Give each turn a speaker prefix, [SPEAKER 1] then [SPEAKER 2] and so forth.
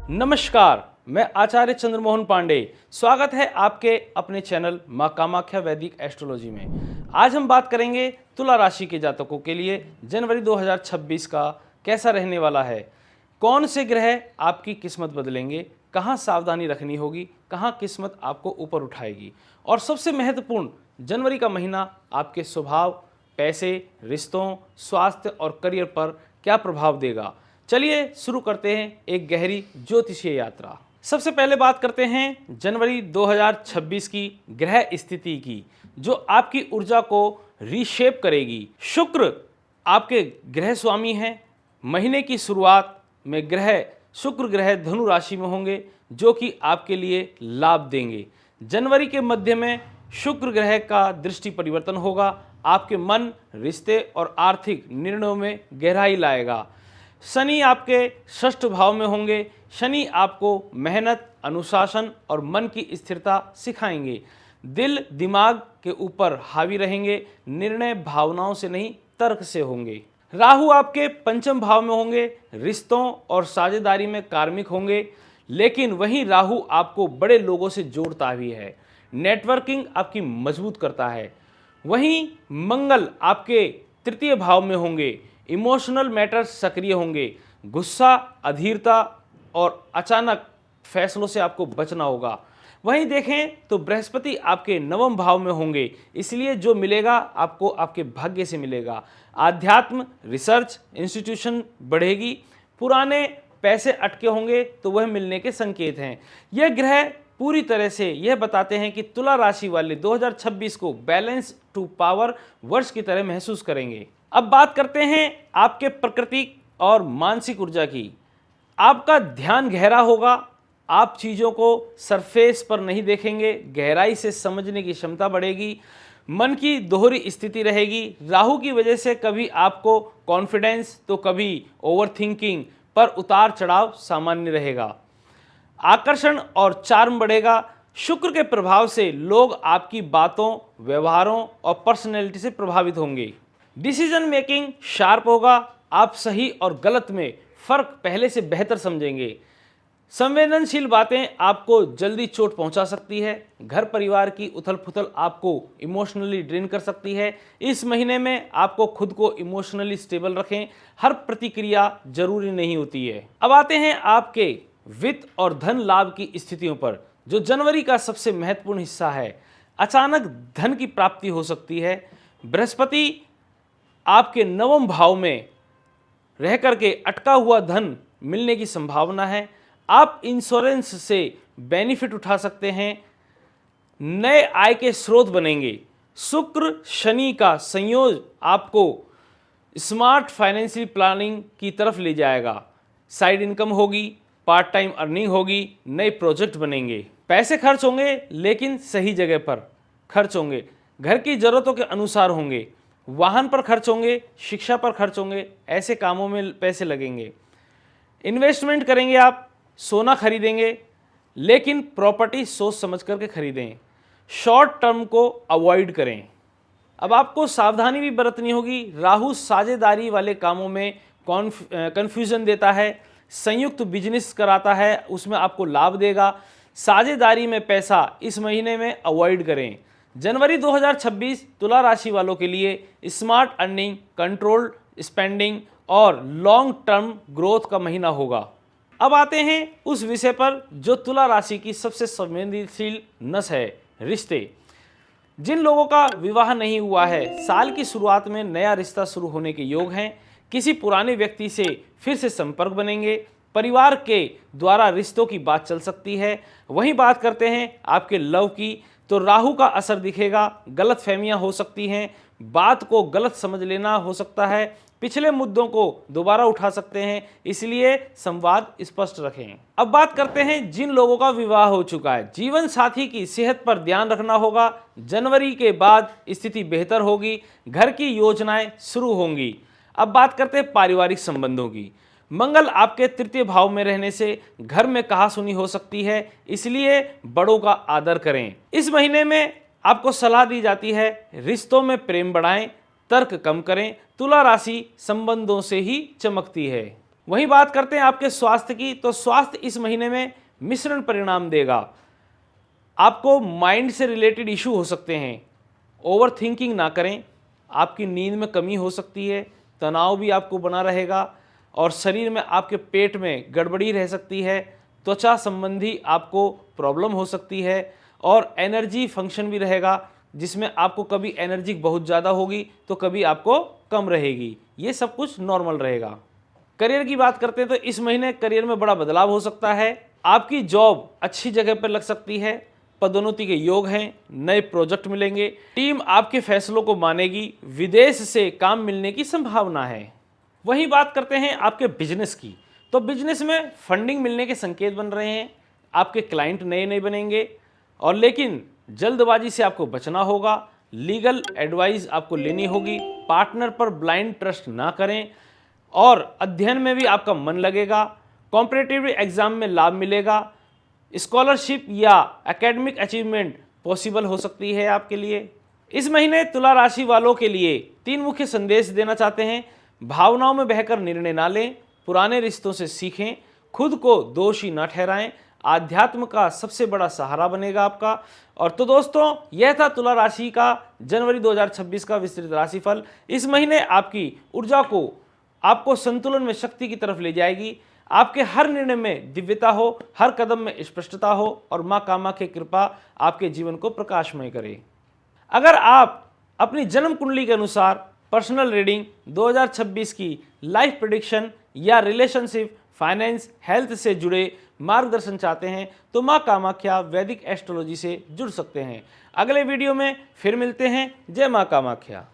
[SPEAKER 1] नमस्कार, मैं आचार्य चंद्रमोहन पांडे। स्वागत है आपके अपने चैनल मां कामाख्या वैदिक एस्ट्रोलॉजी में। आज हम बात करेंगे तुला राशि के जातकों के लिए जनवरी 2026 का कैसा रहने वाला है। कौन से ग्रह आपकी किस्मत बदलेंगे, कहां सावधानी रखनी होगी, कहां किस्मत आपको ऊपर उठाएगी, और सबसे महत्वपूर्ण, जनवरी का महीना आपके स्वभाव, पैसे, रिश्तों, स्वास्थ्य और करियर पर क्या प्रभाव देगा। चलिए शुरू करते हैं एक गहरी ज्योतिषीय यात्रा। सबसे पहले बात करते हैं जनवरी 2026 की ग्रह स्थिति की, जो आपकी ऊर्जा को रीशेप करेगी। शुक्र आपके ग्रह स्वामी हैं। महीने की शुरुआत में शुक्र ग्रह धनु राशि में होंगे, जो कि आपके लिए लाभ देंगे। जनवरी के मध्य में शुक्र ग्रह का दृष्टि परिवर्तन होगा, आपके मन, रिश्ते और आर्थिक निर्णयों में गहराई लाएगा। शनि आपके षष्ठ भाव में होंगे। शनि आपको मेहनत, अनुशासन और मन की स्थिरता सिखाएंगे। दिल दिमाग के ऊपर हावी रहेंगे। निर्णय भावनाओं से नहीं, तर्क से होंगे। राहु आपके पंचम भाव में होंगे। रिश्तों और साझेदारी में कार्मिक होंगे, लेकिन वहीं राहु आपको बड़े लोगों से जोड़ता भी है। नेटवर्किंग आपकी मजबूत करता है। वहीं मंगल आपके तृतीय भाव में होंगे। इमोशनल मैटर्स सक्रिय होंगे। गुस्सा, अधीरता और अचानक फैसलों से आपको बचना होगा। वहीं देखें तो बृहस्पति आपके नवम भाव में होंगे, इसलिए जो मिलेगा आपको आपके भाग्य से मिलेगा। आध्यात्म, रिसर्च, इंस्टीट्यूशन बढ़ेगी। पुराने पैसे अटके होंगे तो वह मिलने के संकेत हैं। यह ग्रह पूरी तरह से यह बताते हैं कि तुला राशि वाले 2026 को बैलेंस टू पावर वर्ष की तरह महसूस करेंगे। अब बात करते हैं आपके प्राकृतिक और मानसिक ऊर्जा की। आपका ध्यान गहरा होगा। आप चीज़ों को सरफेस पर नहीं देखेंगे, गहराई से समझने की क्षमता बढ़ेगी। मन की दोहरी स्थिति रहेगी। राहु की वजह से कभी आपको कॉन्फिडेंस तो कभी ओवरथिंकिंग पर उतार चढ़ाव सामान्य रहेगा। आकर्षण और चार्म बढ़ेगा। शुक्र के प्रभाव से लोग आपकी बातों, व्यवहारों और पर्सनैलिटी से प्रभावित होंगे। डिसीजन मेकिंग शार्प होगा। आप सही और गलत में फर्क पहले से बेहतर समझेंगे। संवेदनशील बातें आपको जल्दी चोट पहुंचा सकती है। घर परिवार की उथल पुथल आपको इमोशनली ड्रेन कर सकती है। इस महीने में आपको खुद को इमोशनली स्टेबल रखें। हर प्रतिक्रिया जरूरी नहीं होती है। अब आते हैं आपके वित्त और धन लाभ की स्थितियों पर, जो जनवरी का सबसे महत्वपूर्ण हिस्सा है। अचानक धन की प्राप्ति हो सकती है। बृहस्पति आपके नवम भाव में रह करके अटका हुआ धन मिलने की संभावना है। आप इंश्योरेंस से बेनिफिट उठा सकते हैं। नए आय के स्रोत बनेंगे। शुक्र शनि का संयोग आपको स्मार्ट फाइनेंशियल प्लानिंग की तरफ ले जाएगा। साइड इनकम होगी, पार्ट टाइम अर्निंग होगी, नए प्रोजेक्ट बनेंगे। पैसे खर्च होंगे, लेकिन सही जगह पर खर्च होंगे। घर की जरूरतों के अनुसार होंगे। वाहन पर खर्च होंगे, शिक्षा पर खर्च होंगे। ऐसे कामों में पैसे लगेंगे। इन्वेस्टमेंट करेंगे, आप सोना खरीदेंगे, लेकिन प्रॉपर्टी सोच समझ करके खरीदें। शॉर्ट टर्म को अवॉइड करें। अब आपको सावधानी भी बरतनी होगी। राहु साझेदारी वाले कामों में कन्फ्यूजन देता है। संयुक्त बिजनेस कराता है, उसमें आपको लाभ देगा। साझेदारी में पैसा इस महीने में अवॉइड करें। जनवरी 2026 तुला राशि वालों के लिए स्मार्ट अर्निंग, कंट्रोल स्पेंडिंग और लॉन्ग टर्म ग्रोथ का महीना होगा। अब आते हैं उस विषय पर जो तुला राशि की सबसे संवेदनशील नस है, रिश्ते। जिन लोगों का विवाह नहीं हुआ है, साल की शुरुआत में नया रिश्ता शुरू होने के योग हैं। किसी पुराने व्यक्ति से फिर से संपर्क बनेंगे। परिवार के द्वारा रिश्तों की बात चल सकती है। वहीं बात करते हैं आपके लव की, तो राहु का असर दिखेगा। गलत फहमियां हो सकती हैं। बात को गलत समझ लेना हो सकता है। पिछले मुद्दों को दोबारा उठा सकते हैं, इसलिए संवाद स्पष्ट रखें। अब बात करते हैं जिन लोगों का विवाह हो चुका है। जीवन साथी की सेहत पर ध्यान रखना होगा। जनवरी के बाद स्थिति बेहतर होगी। घर की योजनाएं शुरू होंगी। अब बात करते हैं पारिवारिक संबंधों की। मंगल आपके तृतीय भाव में रहने से घर में कहासुनी हो सकती है, इसलिए बड़ों का आदर करें। इस महीने में आपको सलाह दी जाती है रिश्तों में प्रेम बढ़ाएं, तर्क कम करें। तुला राशि संबंधों से ही चमकती है। वहीं बात करते हैं आपके स्वास्थ्य की, तो स्वास्थ्य इस महीने में मिश्रण परिणाम देगा। आपको माइंड से रिलेटेड इशू हो सकते हैं। ओवर थिंकिंग ना करें, आपकी नींद में कमी हो सकती है, तनाव भी आपको बना रहेगा और शरीर में आपके पेट में गड़बड़ी रह सकती है, त्वचा संबंधी आपको प्रॉब्लम हो सकती है और एनर्जी फंक्शन भी रहेगा, जिसमें आपको कभी एनर्जी बहुत ज़्यादा होगी तो कभी आपको कम रहेगी। ये सब कुछ नॉर्मल रहेगा। करियर की बात करते हैं तो इस महीने करियर में बड़ा बदलाव हो सकता है। आपकी जॉब अच्छी जगह पर लग सकती है, पदोन्नति के योग हैं, नए प्रोजेक्ट मिलेंगे, टीम आपके फैसलों को मानेगी, विदेश से काम मिलने की संभावना है। वहीं बात करते हैं आपके बिजनेस की, तो बिजनेस में फंडिंग मिलने के संकेत बन रहे हैं, आपके क्लाइंट नए नए बनेंगे और लेकिन जल्दबाजी से आपको बचना होगा। लीगल एडवाइस आपको लेनी होगी, पार्टनर पर ब्लाइंड ट्रस्ट ना करें और अध्ययन में भी आपका मन लगेगा। कॉम्पिटिटिव एग्जाम में लाभ मिलेगा, स्कॉलरशिप या एकेडमिक अचीवमेंट पॉसिबल हो सकती है आपके लिए। इस महीने तुला राशि वालों के लिए 3 मुख्य संदेश देना चाहते हैं। भावनाओं में बहकर निर्णय ना लें, पुराने रिश्तों से सीखें, खुद को दोषी न ठहराएं, आध्यात्म का सबसे बड़ा सहारा बनेगा आपका। और तो दोस्तों, यह था तुला राशि का जनवरी 2026 का विस्तृत राशिफल। इस महीने आपकी ऊर्जा को आपको संतुलन में शक्ति की तरफ ले जाएगी। आपके हर निर्णय में दिव्यता हो, हर कदम में स्पष्टता हो और मां कामाख्या की कृपा आपके जीवन को प्रकाशमय करे। अगर आप अपनी जन्म कुंडली के अनुसार पर्सनल रीडिंग 2026 की लाइफ प्रेडिक्शन या रिलेशनशिप, फाइनेंस, हेल्थ से जुड़े मार्गदर्शन चाहते हैं तो मां कामाख्या वैदिक एस्ट्रोलॉजी से जुड़ सकते हैं। अगले वीडियो में फिर मिलते हैं। जय मां कामाख्या।